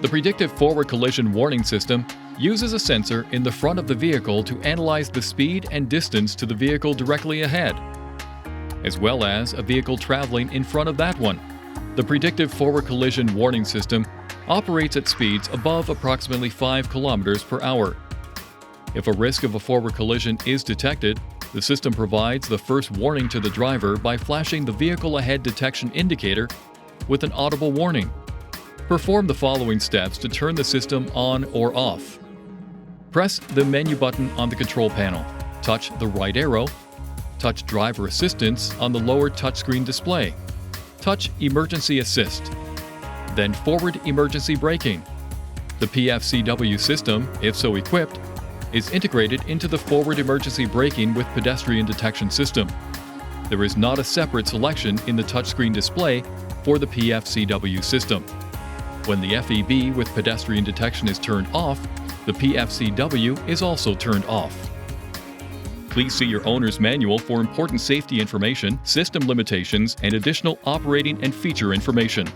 The Predictive Forward Collision Warning system uses a sensor in the front of the vehicle to analyze the speed and distance to the vehicle directly ahead, as well as a vehicle traveling in front of that one. The Predictive Forward Collision Warning system operates at speeds above approximately 5 kilometers per hour. If a risk of a forward collision is detected, the system provides the first warning to the driver by flashing the vehicle ahead detection indicator with an audible warning. Perform the following steps to turn the system on or off. Press the menu button on the control panel. Touch the right arrow. Touch driver assistance on the lower touchscreen display. Touch emergency assist. Then forward emergency braking. The PFCW system, if so equipped, is integrated into the forward emergency braking with Pedestrian Detection System. There is not a separate selection in the touchscreen display for the PFCW system. When the FEB with pedestrian detection is turned off, the PFCW is also turned off. Please see your owner's manual for important safety information, system limitations, and additional operating and feature information.